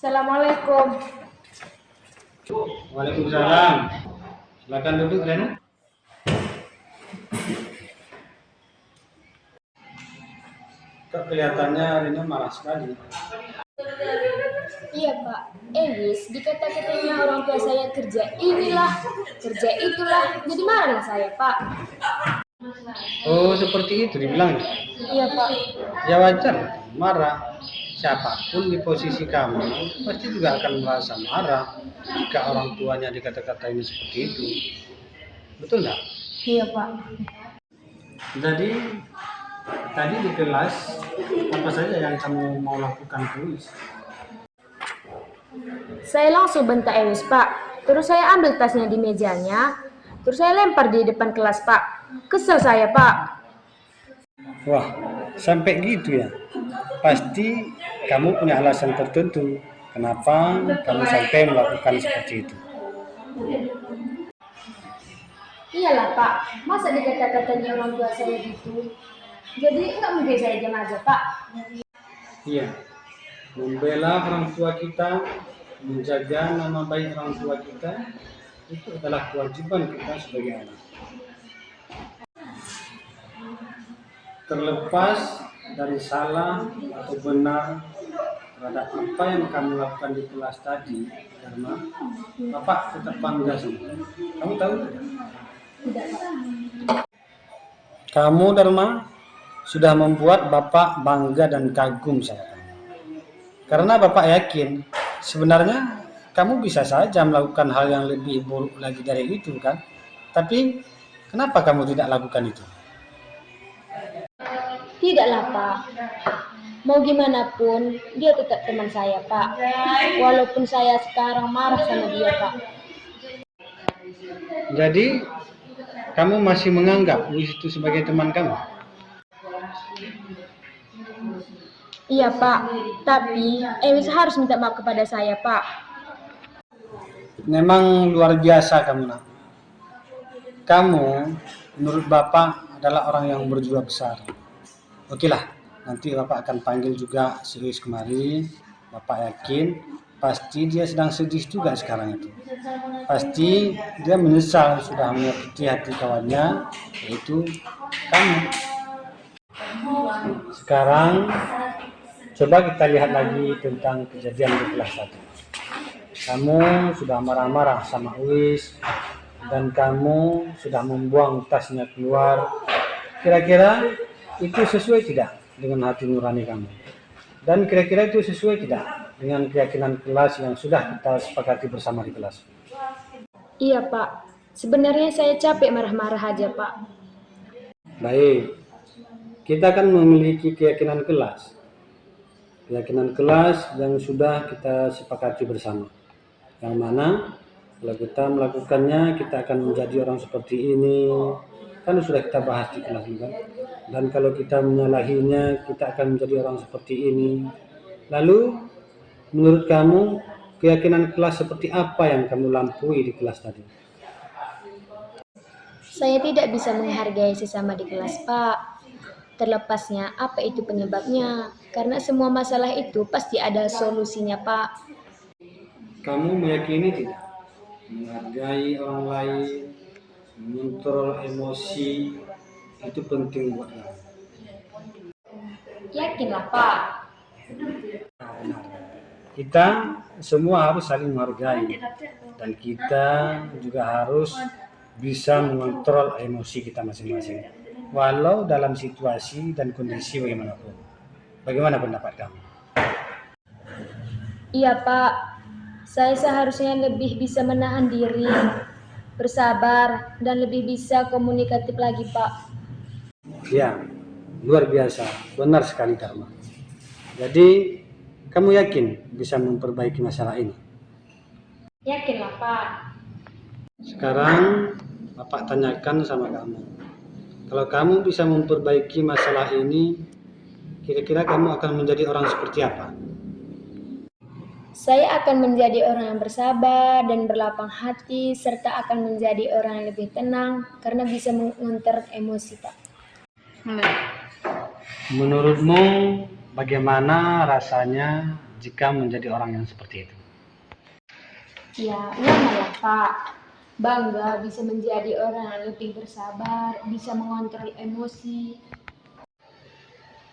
Assalamualaikum. Waalaikumsalam. Silakan duduk, Reno. Kok kelihatannya Reno marah sekali. Iya Pak, Ewis dikata-katanya orang tua saya kerja inilah, kerja itulah, jadi marah saya Pak. Oh, seperti itu dibilang. Iya Pak. Ya wajar, marah. Siapapun di posisi kamu pasti juga akan merasa marah jika orang tuanya dikata-katain seperti itu. Betul nggak? Iya Pak. Jadi tadi di kelas apa saja yang kamu mau lakukan tulis? Saya langsung bentak Ewis Pak, terus saya ambil tasnya di mejanya, terus saya lempar di depan kelas Pak. Kesel saya Pak. Wah, sampai gitu ya? Pasti kamu punya alasan tertentu kenapa kamu sampai melakukan seperti itu. Iyalah Pak, masa dikata-katanya orang tua saya gitu? Jadi nggak mungkin saya diam aja Pak. Iya, membela orang tua kita, menjaga nama baik orang tua kita, itu adalah kewajiban kita sebagai anak. Terlepas dari salah atau benar terhadap apa yang kamu lakukan di kelas tadi, Dharma, Bapak tetap bangga sama kamu. Kamu tahu tidak? Tidak Pak. Kamu, Dharma, sudah membuat Bapak bangga dan kagum sama kamu. Karena Bapak yakin, sebenarnya kamu bisa saja melakukan hal yang lebih buruk lagi dari itu, kan? Tapi, kenapa kamu tidak lakukan itu? Tidaklah Pak. Mau gimana pun, dia tetap teman saya Pak. Walaupun saya sekarang marah sama dia Pak. Jadi, kamu masih menganggap Wis itu sebagai teman kamu? Iya Pak, tapi Ewis harus minta maaf kepada saya Pak. Memang luar biasa kamu, nak. Kamu, menurut Bapak, adalah orang yang berjiwa besar. Oke lah, nanti Bapak akan panggil juga si Wis kemari. Bapak yakin, pasti dia sedang sedih juga sekarang itu. Pasti dia menyesal sudah menyakiti hati kawannya, yaitu kamu. Sekarang, coba kita lihat lagi tentang kejadian di kelas tadi. Kamu sudah marah-marah sama Wis, dan kamu sudah membuang tasnya keluar. Kira-kira itu sesuai tidak dengan hati nurani kamu? Dan kira-kira itu sesuai tidak dengan keyakinan kelas yang sudah kita sepakati bersama di kelas? Iya Pak, sebenarnya saya capek marah-marah aja Pak. Baik, kita kan memiliki keyakinan kelas. Keyakinan kelas yang sudah kita sepakati bersama. Yang mana kalau kita melakukannya, kita akan menjadi orang seperti ini. Kan sudah kita bahas di kelas juga. Dan kalau kita menyalahinya, kita akan menjadi orang seperti ini. Lalu, menurut kamu, keyakinan kelas seperti apa yang kamu lampaui di kelas tadi? Saya tidak bisa menghargai sesama di kelas Pak. Terlepasnya apa itu penyebabnya? Karena semua masalah itu pasti ada solusinya Pak. Kamu meyakini tidak? Menghargai orang lain, mengontrol emosi, itu penting buat kamu. Yakinlah Pak. Kita semua harus saling menghargai, dan kita juga harus bisa mengontrol emosi kita masing-masing, walau dalam situasi dan kondisi bagaimanapun. Bagaimana pendapat kamu? Iya Pak, saya seharusnya lebih bisa menahan diri, bersabar, dan lebih bisa komunikatif lagi Pak. Ya, luar biasa, benar sekali Dharma. Jadi, kamu yakin bisa memperbaiki masalah ini? Yakinlah Pak. Sekarang, Bapak tanyakan sama kamu. Kalau kamu bisa memperbaiki masalah ini, kira-kira kamu akan menjadi orang seperti apa? Saya akan menjadi orang yang bersabar dan berlapang hati, serta akan menjadi orang yang lebih tenang karena bisa mengontrol emosi, Pak. Menurutmu, bagaimana rasanya jika menjadi orang yang seperti itu? Ya, lah Pak. Bangga bisa menjadi orang yang lebih bersabar, bisa mengontrol emosi.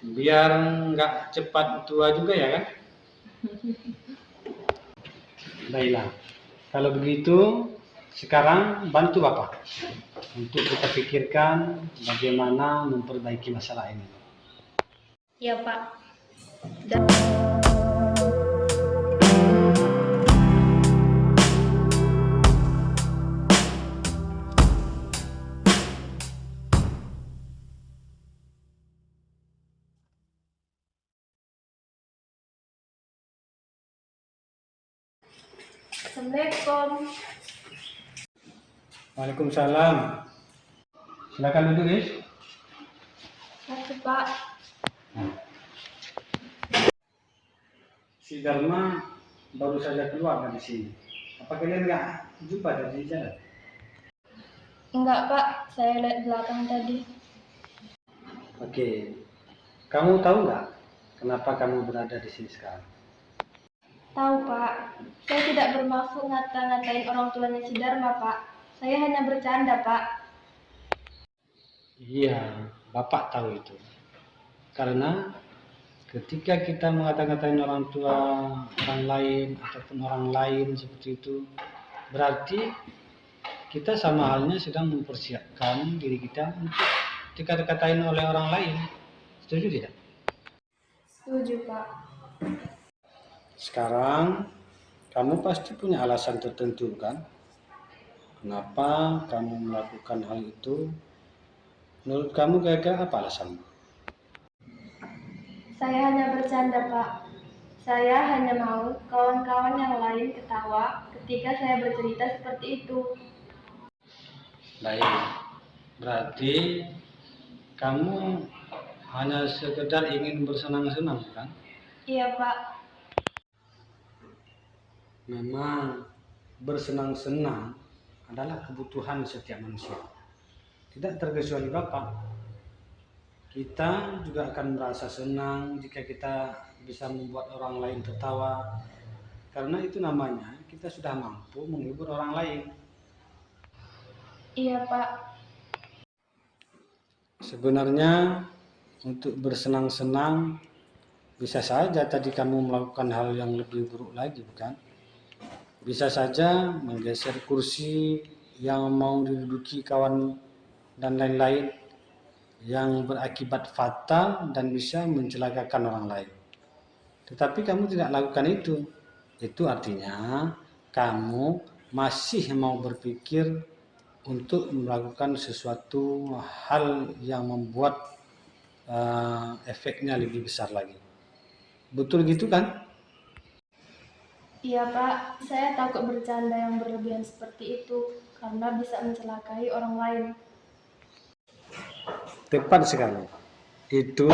Biar nggak cepat tua juga ya kan? Baiklah, kalau begitu sekarang bantu Bapak untuk kita pikirkan bagaimana memperbaiki masalah ini. Ya Pak. Assalamualaikum. Waalaikumsalam. Silakan duduk, guys. Masuk Pak. Si Dharma baru saja keluar dari sini. Apa kalian nggak jumpa dari jalan? Enggak Pak, saya lihat belakang tadi. Oke, kamu tahu nggak kenapa kamu berada di sini sekarang? Tahu Pak, saya tidak bermaksud ngata-ngatain orang tuanya si Dharma Pak. Saya hanya bercanda Pak. Iya, Bapak tahu itu. Karena ketika kita mengata-ngatain orang tua orang lain ataupun orang lain seperti itu, berarti kita sama halnya sedang mempersiapkan diri kita untuk dikata-katain oleh orang lain. Setuju tidak? Setuju Pak. Sekarang kamu pasti punya alasan tertentu kan? Kenapa kamu melakukan hal itu? Menurut kamu kira-kira apa alasanmu? Saya hanya bercanda Pak. Saya hanya mau kawan-kawan yang lain ketawa ketika saya bercerita seperti itu. Baik, berarti kamu hanya sekedar ingin bersenang-senang kan? Iya Pak. Memang bersenang-senang adalah kebutuhan setiap manusia. Tidak terkecuali Bapak. Kita juga akan merasa senang jika kita bisa membuat orang lain tertawa. Karena itu namanya kita sudah mampu menghibur orang lain. Iya Pak. Sebenarnya untuk bersenang-senang bisa saja tadi kamu melakukan hal yang lebih buruk lagi, bukan? Bisa saja menggeser kursi yang mau diduduki kawan dan lain-lain yang berakibat fatal dan bisa mencelakakan orang lain. Tetapi kamu tidak lakukan itu. Itu artinya kamu masih mau berpikir untuk melakukan sesuatu hal yang membuat efeknya lebih besar lagi. Betul gitu kan? Iya Pak, saya takut bercanda yang berlebihan seperti itu karena bisa mencelakai orang lain. Tepat sekali. Itu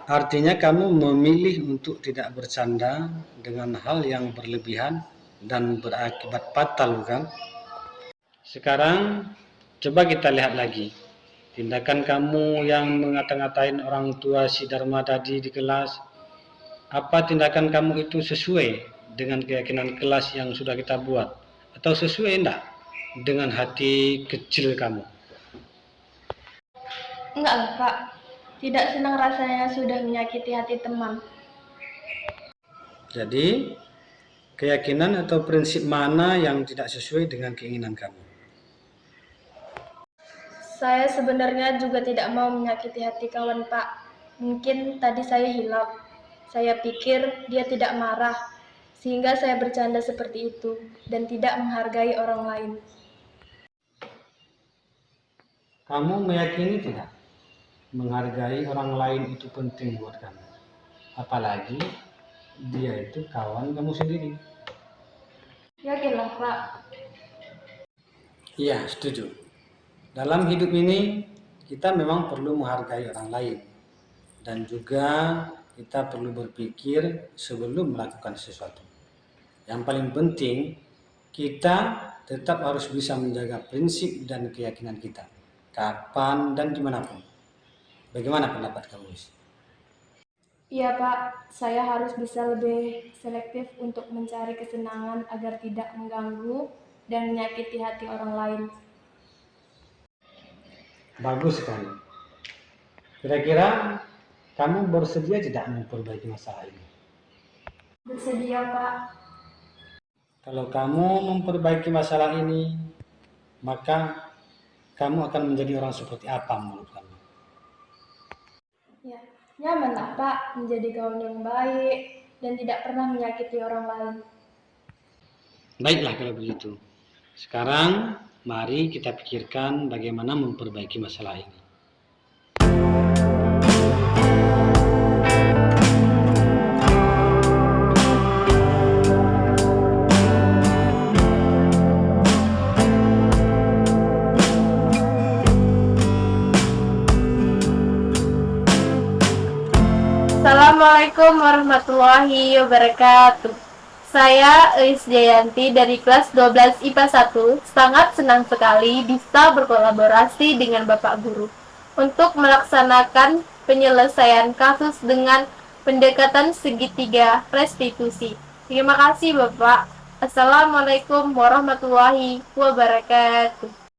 artinya kamu memilih untuk tidak bercanda dengan hal yang berlebihan dan berakibat fatal, bukan? Sekarang coba kita lihat lagi. Tindakan kamu yang ngata-ngatain orang tua si Dharma tadi di kelas, apa tindakan kamu itu sesuai dengan keyakinan kelas yang sudah kita buat? Atau sesuai enggak dengan hati kecil kamu? Enggak lah Pak, tidak senang rasanya sudah menyakiti hati teman. Jadi, keyakinan atau prinsip mana yang tidak sesuai dengan keinginan kamu? Saya sebenarnya juga tidak mau menyakiti hati kawan Pak. Mungkin tadi saya hilaf. Saya pikir dia tidak marah, sehingga saya bercanda seperti itu dan tidak menghargai orang lain. Kamu meyakini tidak? Menghargai orang lain itu penting buat kamu. Apalagi dia itu kawan kamu sendiri. Yakinlah Pak. Iya, setuju. Dalam hidup ini, kita memang perlu menghargai orang lain. Dan juga kita perlu berpikir sebelum melakukan sesuatu. Yang paling penting, kita tetap harus bisa menjaga prinsip dan keyakinan kita. Kapan dan dimanapun. Bagaimana pendapat kamu, Wis? Iya Pak, saya harus bisa lebih selektif untuk mencari kesenangan agar tidak mengganggu dan menyakiti hati orang lain. Bagus sekali. Kira-kira kamu bersedia tidak memperbaiki masalah ini? Bersedia Pak. Kalau kamu memperbaiki masalah ini, maka kamu akan menjadi orang seperti apa menurut kamu? Ya, nyamanlah Pak menjadi kawan yang baik dan tidak pernah menyakiti orang lain. Baiklah kalau begitu. Sekarang mari kita pikirkan bagaimana memperbaiki masalah ini. Assalamualaikum warahmatullahi wabarakatuh. Saya Eis Jayanti dari kelas 12 IPA 1 sangat senang sekali bisa berkolaborasi dengan Bapak Guru untuk melaksanakan penyelesaian kasus dengan pendekatan segitiga restitusi. Terima kasih Bapak. Assalamualaikum warahmatullahi wabarakatuh.